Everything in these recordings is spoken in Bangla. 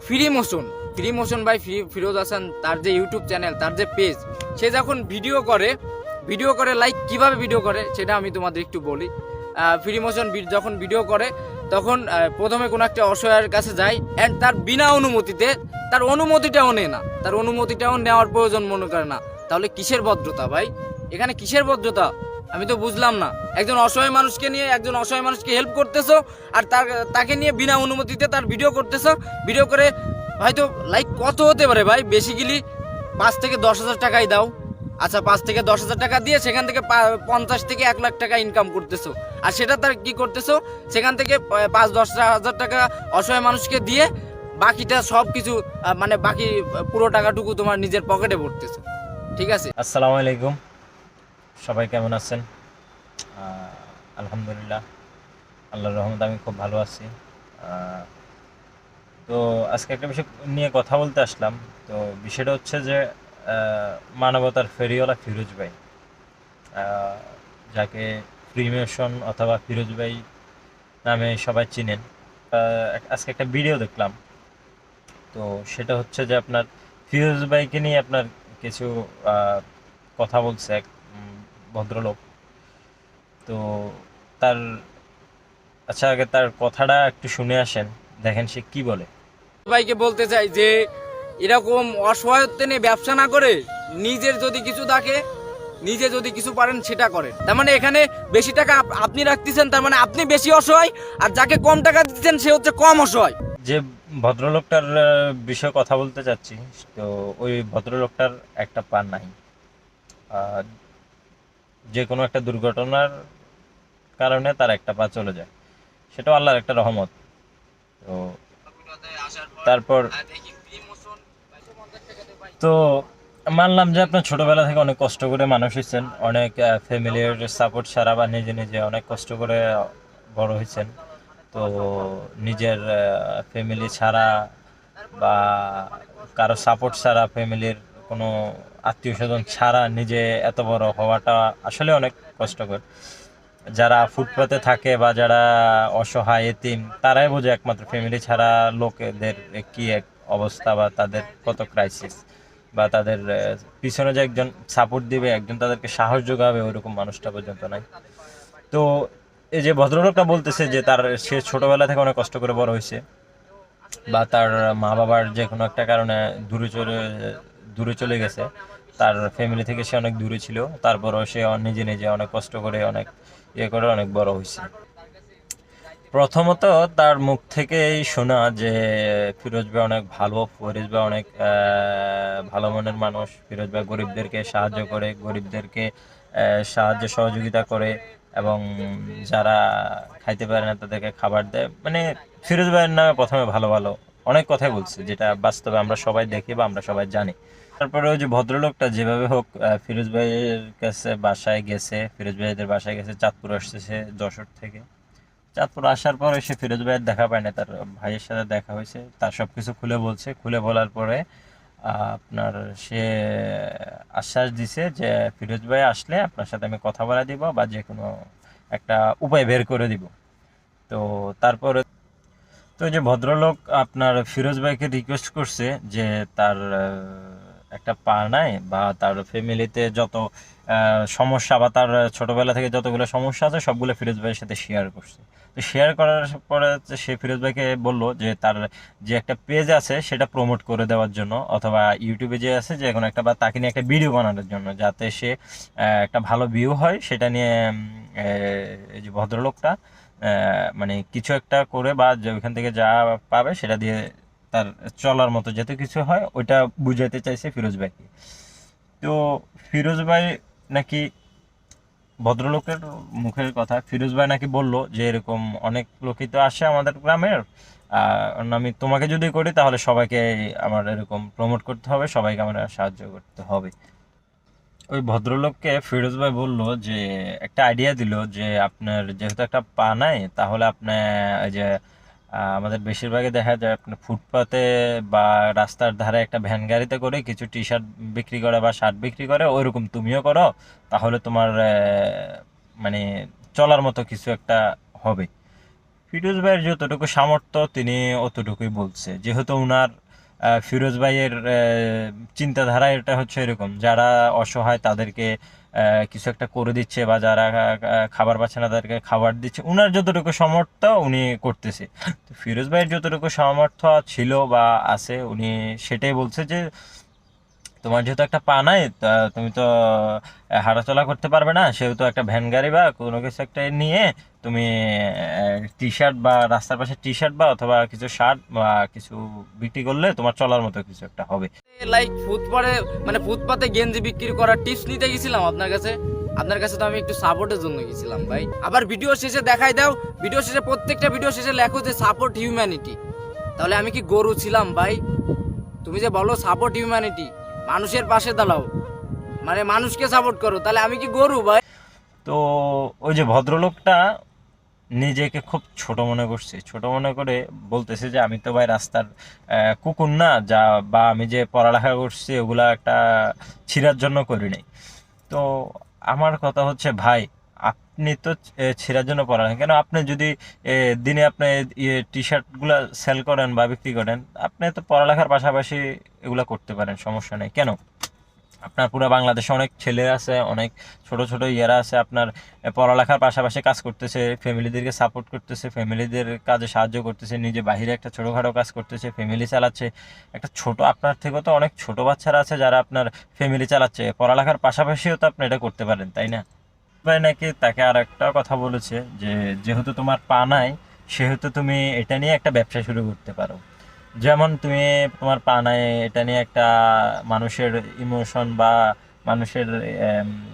ফ্রি মোশন ভাই ফিরোজ হাসান, তার যে ইউটিউব চ্যানেল, তার যে পেজ, সে যখন ভিডিও করে লাইক কিভাবে ভিডিও করে সেটা আমি তোমাদের একটু বলি। ফ্রি মোশন যখন ভিডিও করে তখন প্রথমে কোনো একটা অসহায়ের কাছে যায় অ্যান্ড তার বিনা অনুমতিতে, তার অনুমতিটাও নেয় না, তার অনুমতিটাও নেওয়ার প্রয়োজন মনে করে না। তাহলে কিসের ভদ্রতা ভাই? এখানে কিসের ভদ্রতা আমি তো বুঝলাম না। একজন অসহায় মানুষকে হেল্প করতেছো আর তাকে নিয়ে বিনা অনুমতিতে তার ভিডিও করতেছো। ভিডিও করে হয়তো লাইক কত হতে পারে ভাই? বেসিক্যালি 5 থেকে 10,000 টাকাই দাও। আচ্ছা, 5 থেকে 10,000 টাকা দিয়ে সেখান থেকে 50 থেকে 1 লাখ টাকা ইনকাম করতেছো। আর সেটা তার কি করতেছো? সেখান থেকে 5-10 হাজার টাকা অসহায় মানুষকে দিয়ে বাকিটা সব কিছু মানে বাকি পুরো টাকাটুকু তোমার নিজের পকেটে ভরতেছো। ঠিক আছে? আসসালামু আলাইকুম, সবাই কেমন আছেন? আলহামদুলিল্লাহ, আল্লাহর রহমতে আমি খুব ভালো আছি। তো আজকে একটা বিষয় নিয়ে কথা বলতে আসলাম। তো বিষয়টা হচ্ছে যে মানবতার ফেরিওয়ালা ফিরোজ ভাই, যাকে ফ্রি মোশন অথবা ফিরোজ ভাই নামে সবাই চিনেন। আজকে একটা ভিডিও দেখলাম। তো সেটা হচ্ছে যে আপনার ফিরোজ ভাইকে নিয়ে আপনার কিছু কথা বলছে এক ভদ্রলোক। তো তার আগে তার কথাটা একটু শুনে আসেন, দেখেন সে কি বলে। ভাইকে বলতে চাই যে এরকম অসহায়ত্ব নিয়ে ব্যবসা না করে নিজের যদি কিছু থাকে, নিজে যদি কিছু পারেন সেটা করেন। তার মানে এখানে বেশি টাকা আপনি রাখতেছেন, তার মানে আপনি বেশি অসহায়, আর যাকে কম টাকা দিচ্ছেন সে হচ্ছে কম অসহায়। যে ভদ্রলোকটার বিষয়ে কথা বলতে চাচ্ছি, তো ওই ভদ্রলোকটার একটা পা নাই। যে কোনো একটা দুর্ঘটনার কারণে তার একটা পা চলে যায়, সেটাও আল্লাহর একটা রহমত। তো তারপর তো মানলাম যে আপনার ছোটবেলা থেকে অনেক কষ্ট করে মানুষ হয়েছেন, অনেক ফ্যামিলির সাপোর্ট ছাড়া বা নিজে নিজে অনেক কষ্ট করে বড় হয়েছেন। তো নিজের ফ্যামিলি ছাড়া বা কারো সাপোর্ট ছাড়া, ফ্যামিলির কোনো আত্মীয় স্বজন ছাড়া নিজে এত বড় হওয়াটা আসলে অনেক কষ্টকর। যারা ফুটপাতে থাকে বা যারা অসহায় এতিম, তারাই বোঝে একমাত্র ফ্যামিলি ছাড়া লোকেদের কি এক অবস্থা বা তাদের কত ক্রাইসিস, বা তাদের পিছনে যে একজন সাপোর্ট দিবে, একজন তাদেরকে সাহস যোগাবে, ওইরকম মানুষটা পর্যন্ত নাই। তো এই যে ভদ্রলোকটা বলতেছে যে সে ছোটবেলা থেকে অনেক কষ্ট করে বড় হয়েছে, বা তার মা বাবার যে কোনো একটা কারণে দূরে চলে গেছে, তার ফ্যামিলি থেকে সে অনেক দূরে ছিল, তারপরও সে নিজে নিজে অনেক কষ্ট করে অনেক করে অনেক বড় হয়েছে। প্রথমত তার মুখ থেকেই শোনা যে ফিরোজ ভাই অনেক ভালো, ফিরোজ ভাই অনেক ভালো মনের মানুষ, ফিরোজ ভাই গরিবদেরকে সাহায্য করে, গরিবদেরকে সাহায্য সহযোগিতা করে, এবং যারা খাইতে পারে না তাদেরকে খাবার দেয়। মানে ফিরোজ ভাইয়ের নামে প্রথমে ভালো ভালো অনেক কথাই বলছে, যেটা বাস্তবে আমরা সবাই দেখি বা আমরা সবাই জানি। তারপরে ওই যে ভদ্রলোকটা যেভাবে হোক ফিরোজ ভাইয়ের কাছে বাসায় গেছে, ফিরোজ ভাইদের বাসায় গেছে, চাঁদপুর আসতেছে যশোর থেকে। চাঁদপুর আসার পরে সে ফিরোজ ভাইয়ের দেখা পায় না, তার ভাইয়ের সাথে দেখা হয়েছে, তার সবকিছু খুলে বলছে। খুলে বলার পরে আপনার সে আশ্বাস দিছে যে ফিরোজ ভাই আসলে আপনার সাথে আমি কথা বলা দিব বা যে কোনো একটা উপায় বের করে দিব। তো তারপরে তো যে ভদ্রলোক আপনার ফিরোজ ভাইকে রিকোয়েস্ট করছে যে তার একটা পা নাই বা তার ফ্যামিলিতে যত সমস্যা বা তার ছোটবেলা থেকে যতগুলো সমস্যা আছে সবগুলো ফিরোজ ভাইয়ের সাথে শেয়ার করছে। তো শেয়ার করার পরে সে ফিরোজ ভাইকে বলল যে তার যে একটা পেজ আছে সেটা প্রমোট করে দেওয়ার জন্য, অথবা ইউটিউবে যে আছে যে কোনো একটা, বা তাকে নিয়ে একটা ভিডিও বানানোর জন্য, যাতে সে একটা ভালো ভিউ হয়। সেটা নিয়ে এই যে ভদ্রলোকটা মানে কিছু একটা করে বা ওইখান থেকে যা পাবে সেটা দিয়ে তার চলার মতো যাতে কিছু হয়, ওইটা বুঝাইতে চাইছে ফিরোজ ভাইকে। তো ফিরোজ ভাই নাকি, ভদ্রলোকের মুখের কথা, ফিরোজ ভাই নাকি বললো যে এরকম অনেক লোকই তো আসে আমাদের গ্রামের, আমি তোমাকে যদি করি তাহলে সবাইকে আমার এরকম প্রমোট করতে হবে, সবাইকে আমার সাহায্য করতে হবে। ওই ভদ্রলোককে ফিরোজ ভাই বলল যে একটা আইডিয়া দিল যে আপনার যেহেতু একটা পা নাই, তাহলে আপনি ওই যে আমাদের বেশিরভাগই দেখা যায় আপনার ফুটপাতে বা রাস্তার ধারে একটা ভ্যান গাড়িতে করে কিছু টি শার্ট বিক্রি করে বা শার্ট বিক্রি করে, ওইরকম তুমিও করো, তাহলে তোমার মানে চলার মতো কিছু একটা হবে। ফিরোজ ভাইয়ের যতটুকু সামর্থ্য তিনি অতটুকুই বলছে, যেহেতু উনার ফিরোজ ভাইয়ের চিন্তাধারা এটা হচ্ছে এরকম, যারা অসহায় তাদেরকে কিছু একটা করে দিচ্ছে, বা যারা খাবার পাচ্ছে না তাদেরকে খাবার দিচ্ছে, উনার যতটুকু সামর্থ্য উনি করতেছে। তো ফিরোজ ভাইয়ের যতটুকু সামর্থ্য ছিল বা আছে উনি সেটাই বলছে যে তোমার যেহেতু একটা পা নাই, তুমি তো হাঁটাচলা করতে পারবে না, সেহেতু একটা ভ্যান গাড়ি বা কোনো কিছু একটা নিয়ে তুমি টি শার্ট বা রাস্তার পাশে টি শার্ট বা অথবা কিছু শার্ট বা কিছু বিক্রি করলে তোমার চলার মতো কিছু একটা হবে। লাইক ফুটপাতে মানে ফুটপাতে গেঞ্জি বিক্রি করার টিপস নিতে গেছিলাম আপনার কাছে। আপনার কাছে তো আমি একটু সাপোর্টের জন্য গেছিলাম ভাই। আবার ভিডিও শেষে দেখাই দাও, ভিডিও শেষে প্রত্যেকটা ভিডিও শেষে লেখো যে সাপোর্ট হিউম্যানিটি। তাহলে আমি কি গরু ছিলাম ভাই? তুমি যে বলো সাপোর্ট হিউম্যানিটি, মানুষের পাশে দাঁড়াও, মানে মানুষকে সাপোর্ট করো, তাহলে আমি কি গরু ভাই? তো ওই যে ভদ্রলোকটা নিজেকে খুব ছোট মনে করছে, ছোট মনে করে বলতেছে যে আমি তো ভাই রাস্তার কুকুর না, যা বা আমি যে পড়ালেখা করছি ওগুলা একটা ছিঁড়ার জন্য করি নাই। তো আমার কথা হচ্ছে ভাই, আপনি তো ছেঁড়ার জন্য পড়ালেন কেন? আপনি যদি দিনে আপনি টি শার্ট গুলা সেল করেন বা বিক্রি করেন, আপনি তো পড়ালেখার পাশাপাশি এগুলা করতে পারেন, সমস্যা নেই। কেন? আপনার পুরো বাংলাদেশে অনেক ছেলে আছে, অনেক ছোট ছোট ইয়েরা আছে, আপনার পড়ালেখার পাশাপাশি কাজ করতেছে, ফ্যামিলিদেরকে সাপোর্ট করতেছে, ফ্যামিলিদের কাজে সাহায্য করতেছে, নিজে বাহিরে একটা ছোটোখাটো কাজ করতেছে, ফ্যামিলি চালাচ্ছে। একটা ছোট আপনার থেকেও তো অনেক ছোট বাচ্চারা আছে যারা আপনার ফ্যামিলি চালাচ্ছে, পড়ালেখার পাশাপাশিও তো আপনি এটা করতে পারেন, তাই না? ভাই নাকি তাকে আর একটা কথা বলেছে যে যেহেতু তোমার পা নাই, সেহেতু তুমি এটা নিয়ে একটা ব্যবসা শুরু করতে পারো। যেমন তুমি তোমার পা নাই, এটা নিয়ে একটা মানুষের ইমোশন বা মানুষের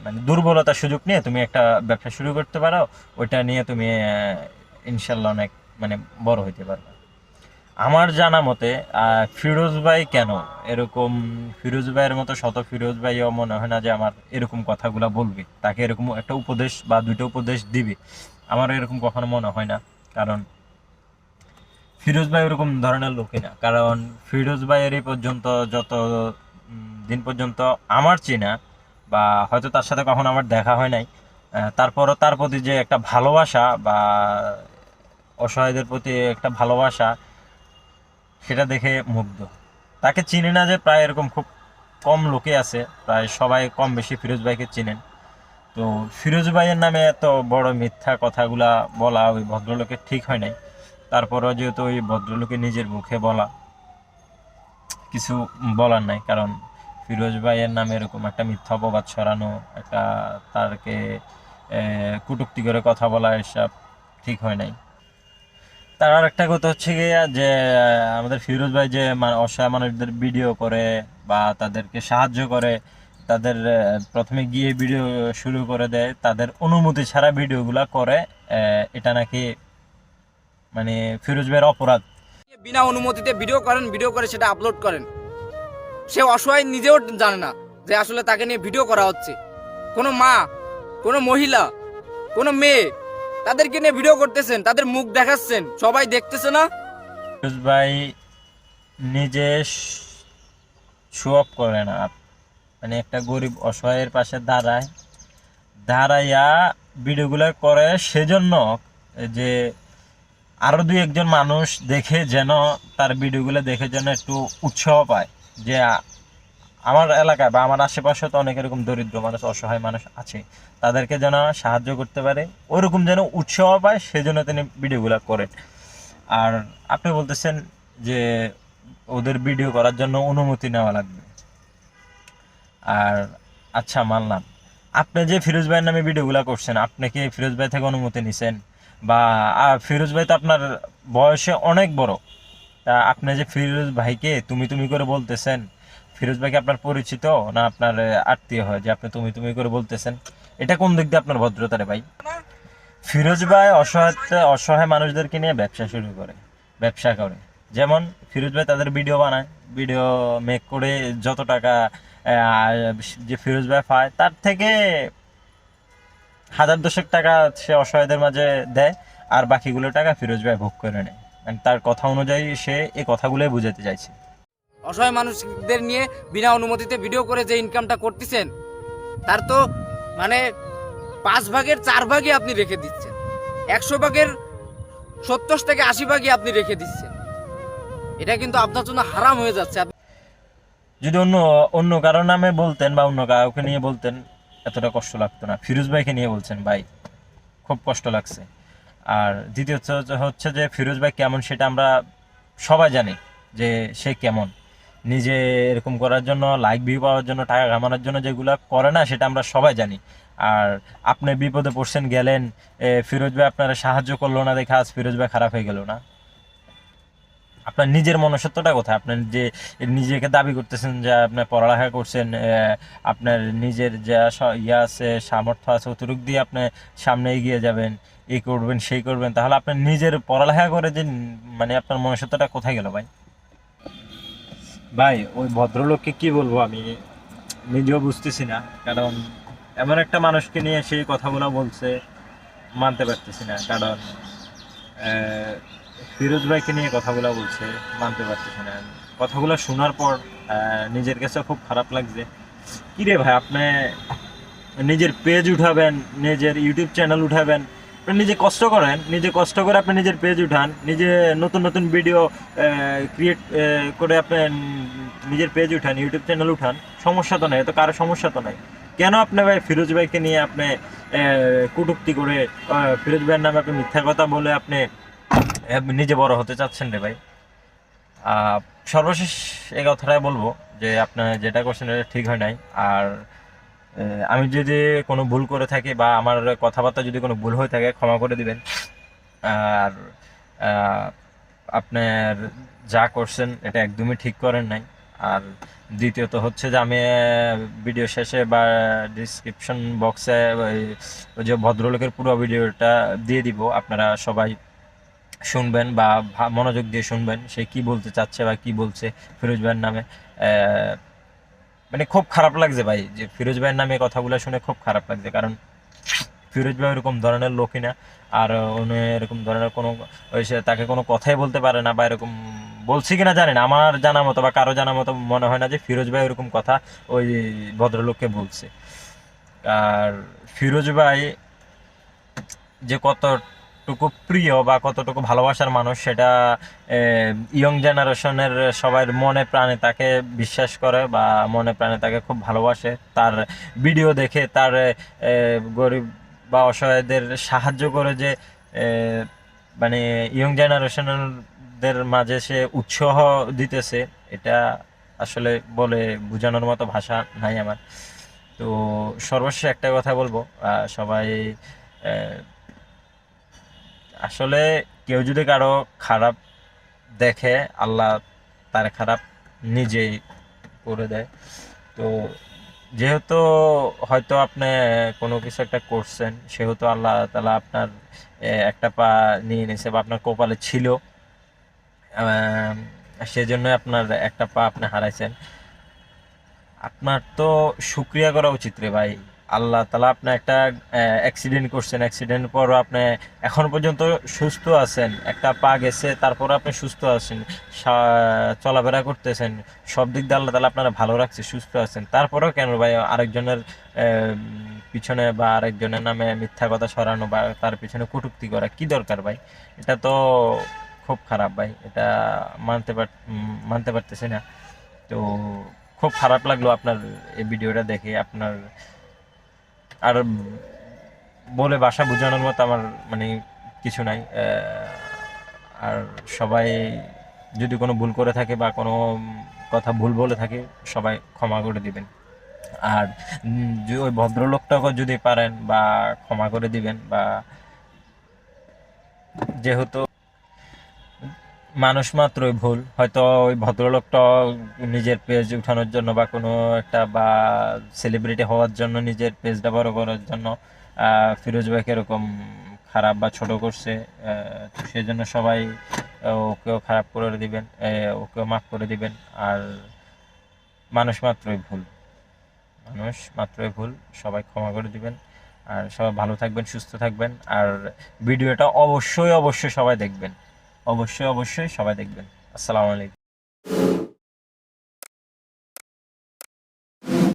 মানে দুর্বলতার সুযোগ নিয়ে তুমি একটা ব্যবসা শুরু করতে পারো। ওইটা নিয়ে তুমি ইনশাল্লাহ অনেক মানে বড় হইতে পারবে। আমার জানা মতে ফিরোজ ভাই কেন এরকম, ফিরোজ ভাইয়ের মতো শত ফিরোজ ভাইও মনে হয় না যে আমার এরকম কথাগুলা বলবে, তাকে এরকম একটা উপদেশ বা দুটো উপদেশ দিবে, আমার এরকম কখনো মনে হয় না। কারণ ফিরোজ ভাই ওরকম ধরনের লোকই না। কারণ ফিরোজ ভাইয়ের এই পর্যন্ত যত দিন পর্যন্ত আমার চেনা, বা হয়তো তার সাথে কখনো আমার দেখা হয় নাই, তারপরও তার প্রতি যে একটা ভালোবাসা বা অসহায়দের প্রতি একটা ভালোবাসা, সেটা দেখে মুগ্ধ। তাকে চিনি না যে প্রায় এরকম খুব কম লোকে আছে, প্রায় সবাই কম বেশি ফিরোজ ভাইকে চিনেন। তো ফিরোজ ভাইয়ের নামে এত বড় মিথ্যা কথাগুলা বলা ওই ভদ্রলোকের ঠিক হয় নাই। তারপরও যেহেতু ওই ভদ্রলোকের নিজের মুখে বলা, কিছু বলার নাই। কারণ ফিরোজ ভাইয়ের নামে এরকম একটা মিথ্যা অপবাদ ছড়ানো, একটা তারকে কটূক্তি করে কথা বলা, এসব ঠিক হয় নাই। তার আর একটা কথা হচ্ছে গিয়ে যে আমাদের ফিরোজ ভাই যে অসহায় মানুষদের ভিডিও করে বা তাদেরকে সাহায্য করে, তাদের প্রথমে গিয়ে ভিডিও শুরু করে দেয়, তাদের অনুমতি ছাড়া ভিডিওগুলা করে, এটা নাকি মানে ফিরোজ ভাইয়ের অপরাধ। বিনা অনুমতিতে ভিডিও করেন, ভিডিও করে সেটা আপলোড করেন। সে অসহায় নিজেও জানে না যে আসলে তাকে নিয়ে ভিডিও করা হচ্ছে। কোনো মা, কোনো মহিলা, কোনো মেয়ে, তাদেরকে নিয়ে ভিডিও করতেছেন, তাদের মুখ দেখাচ্ছেন, সবাই দেখতেছে না? ফিরোজ ভাই নিজে শো অফ করে না, মানে একটা গরিব অসহায়ের পাশে দাঁড়াইয়া ভিডিওগুলো করে সেজন্য যে আরো দুই একজন মানুষ দেখে যেন তার ভিডিওগুলো দেখে যেন একটু উৎসাহ পায়, যে আমার এলাকায় বা আমার আশেপাশে তো অনেক এরকম দরিদ্র মানুষ, অসহায় মানুষ আছে, তাদেরকে যেন সাহায্য করতে পারে, ওইরকম যেন উৎসাহ পায়, সেজন্য তিনি ভিডিওগুলো করেন। আর আপনি বলতেছেন যে ওদের ভিডিও করার জন্য অনুমতি নেওয়া লাগবে। আর আচ্ছা মানলাম, আপনি যে ফিরোজ ভাইয়ের নামে ভিডিওগুলো করছেন, আপনি কি ফিরোজ ভাই থেকে অনুমতি নিছেন? বা ফিরোজ ভাই তো আপনার বয়সে অনেক বড়, তা আপনি যে ফিরোজ ভাইকে তুমি তুমি করে বলতেছেন, ফিরোজ ভাইকে আপনার পরিচিত না আপনার আত্মীয় হয় যে আপনি তুমি তুমি করে বলতেছেন? এটা কোন দিক দিয়ে আপনার ভদ্রতা রে ভাই? ফিরোজ ভাই অসহায় মানুষদেরকে নিয়ে ব্যবসা করে। যেমন ফিরোজ ভাই তাদের ভিডিও বানায়, ভিডিও মেক করে যত টাকা যে ফিরোজ ভাই পায়, তার থেকে 1000 টাকা সে অসহায়দের মাঝে দেয়, আর বাকিগুলো টাকা ফিরোজ ভাই ভোগ করে নেয়। তার কথা অনুযায়ী সে এই কথাগুলোই বুঝাতে চাইছে। অসহায় মানুষদের নিয়ে বিনা অনুমতিতে ভিডিও করে যে ইনকামটা করতেছেন, তার তো মানে 5 ভাগের 4 ভাগই আপনি রেখে দিচ্ছেন। 100 ভাগের 70 থেকে 80 আপনি রেখে দিচ্ছেন। এটা কিন্তু আপনার জন্য হারাম হয়ে যাচ্ছে। যদি অন্য অন্য কারোর নামে বলতেন বা অন্য কাউকে নিয়ে বলতেন এতটা কষ্ট লাগতো না। ফিরোজ ভাইকে নিয়ে বলছেন ভাই, খুব কষ্ট লাগছে। আর দ্বিতীয়ত হচ্ছে যে ফিরোজ ভাই কেমন সেটা আমরা সবাই জানি, যে সে কেমন। নিজে এরকম করার জন্য, লাইক ভিউ পাওয়ার জন্য, টাকা কামানোর জন্য যেগুলো করে না সেটা আমরা সবাই জানি। আর আপনি বিপদে পড়ছেন, গেলেন, ফিরোজ ভাই আপনারা সাহায্য করলো না দেখে আজ ফিরোজ ভাই খারাপ হয়ে গেল না? আপনার নিজের মনুষ্যত্বটা কোথায়? আপনার যে নিজেকে দাবি করতেছেন যে আপনি পড়ালেখা করছেন, আপনার নিজের যা ইয়ে আছে, সামর্থ্য আছে, অতটুক দিয়ে আপনি সামনে এগিয়ে যাবেন, এই করবেন সেই করবেন, তাহলে আপনার নিজের পড়ালেখা করে যে মানে আপনার মনুষ্যত্বটা কোথায় গেল ভাই? ভাই ওই ভদ্রলোককে কি বলবো আমি নিজেও বুঝতেছি না, কারণ এমন একটা মানুষকে নিয়ে সেই কথাগুলো বলছে, মানতে পারতেছি না। কারণ ফিরোজ ভাইকে নিয়ে কথাগুলো বলছে, মানতে পারতেছি না। কথাগুলো শোনার পর নিজের কাছে খুব খারাপ লাগছে। কিরে ভাই, আপনি নিজের পেজ উঠাবেন, নিজের ইউটিউব চ্যানেল উঠাবেন, আপনি নিজে কষ্ট করেন, নিজে কষ্ট করে আপনি নিজের পেজ উঠান, নিজে নতুন নতুন ভিডিও ক্রিয়েট করে আপনি নিজের পেজ উঠান, ইউটিউব চ্যানেল উঠান, সমস্যা তো নাই, তো কারো সমস্যা তো নাই। কেন আপনি ভাই ফিরোজ ভাইকে নিয়ে আপনি কটূক্তি করে, ফিরোজ ভাইয়ের নামে আপনি মিথ্যা কথা বলে আপনি নিজে বড় হতে চাচ্ছেন রে ভাই? সর্বশেষ এই কথাটাই বলবো যে আপনি যেটা করছেন এটা ঠিক হয় নাই। আর আমি যদি কোনো ভুল করে থাকি বা আমার কথাবার্তা যদি কোনো ভুল হয়ে থাকে ক্ষমা করে দিবেন। আর আপনার যা করছেন এটা একদমই ঠিক করেন নাই। আর দ্বিতীয়ত হচ্ছে যে আমি ভিডিও শেষে বা ডিসক্রিপশন বক্সে ওই যে ভদ্রলোকের পুরো ভিডিওটা দিয়ে দিব, আপনারা সবাই শুনবেন বা মনোযোগ দিয়ে শুনবেন সে কি বলতে চাচ্ছে বা কি বলছে ফিরোজ ভাইয়ের নামে। মানে খুব খারাপ লাগছে ভাই, যে ফিরোজ ভাইয়ের নামে কথাগুলো শুনে খুব খারাপ লাগছে। কারণ ফিরোজ ভাই এরকম ধরনের লোকই না। আর উনি এরকম ধরনের কোনো তাকে কোনো কথাই বলতে পারে না, বা এরকম বলছি কিনা জানি না, আমার জানা মতো বা কারো জানা মতো মনে হয় না যে ফিরোজ ভাই এরকম কথা ওই ভদ্রলোককে বলছে। আর ফিরোজ ভাই যে কতটুকু প্রিয় বা কতটুকু ভালোবাসার মানুষ সেটা ইয়ং জেনারেশনের সবাই মনে প্রাণে তাকে বিশ্বাস করে বা মনে প্রাণে তাকে খুব ভালোবাসে। তার ভিডিও দেখে তার গরিব বা অসহায়দের সাহায্য করে যে মানে ইয়ং জেনারেশনের মাঝে সে উৎসাহ দিতেছে, এটা আসলে বলে বোঝানোর মতো ভাষা নাই আমার। তো সর্বশেষ একটা কথা বলবো, সবাই আসলে কেউ যদি কারো খারাপ দেখে আল্লাহ তার খারাপ নিজেই করে দেয়। তো যেহেতু হয়তো আপনি কোনো কিছু একটা করছেন, সেহেতু আল্লাহ তাআলা আপনার একটা পা নিয়ে নিয়েছে বা আপনার কপালে ছিল, সেজন্য আপনার একটা পা আপনি হারাইছেন। আপনার তো শুকরিয়া করা উচিত রে ভাই। আল্লাহ তাআলা আপনি একটা অ্যাক্সিডেন্ট করছেন, অ্যাক্সিডেন্টের পরও আপনি এখন পর্যন্ত সুস্থ আছেন, একটা পা গেছে তারপরও আপনি সুস্থ আছেন, চলাফেরা করতেছেন, সব দিক দিয়ে আল্লাহ তাআলা আপনারা ভালো রাখছে, সুস্থ আছেন, তারপরেও কেন ভাই আরেকজনের পিছনে বা আরেকজনের নামে মিথ্যা কথা ছড়ানো বা তার পিছনে কটূক্তি করা কি দরকার ভাই? এটা তো খুব খারাপ ভাই, এটা মানতে পারতেছি না। তো খুব খারাপ লাগলো আপনার এই ভিডিওটা দেখে। আপনার আর বলে ভাষা বোঝানোর মতো আমার মানে কিছু নাই। আর সবাই যদি কোনো ভুল করে থাকে বা কোনো কথা ভুল বলে থাকে সবাই ক্ষমা করে দিবেন। আর ওই ভদ্রলোকটাকে যদি পারেন বা ক্ষমা করে দিবেন, বা যেহেতু মানুষ মাত্রই ভুল, হয়তো ওই ভদ্রলোকটা নিজের পেজ উঠানোর জন্য বা কোনো একটা বা সেলিব্রিটি হওয়ার জন্য নিজের পেজটা বড় করার জন্য ফিরোজ ভাইকে এরকম খারাপ বা ছোট করছে। তো সেই জন্য সবাই ওকেও খারাপ করে দিবেন, ওকেও মাফ করে দিবেন। আর মানুষ মাত্রই ভুল, মানুষ মাত্রই ভুল, সবাই ক্ষমা করে দিবেন। আর সবাই ভালো থাকবেন, সুস্থ থাকবেন। আর ভিডিওটা অবশ্যই অবশ্যই সবাই দেখবেন, অবশ্যই অবশ্যই সবাই দেখবেন। আসসালামু আলাইকুম।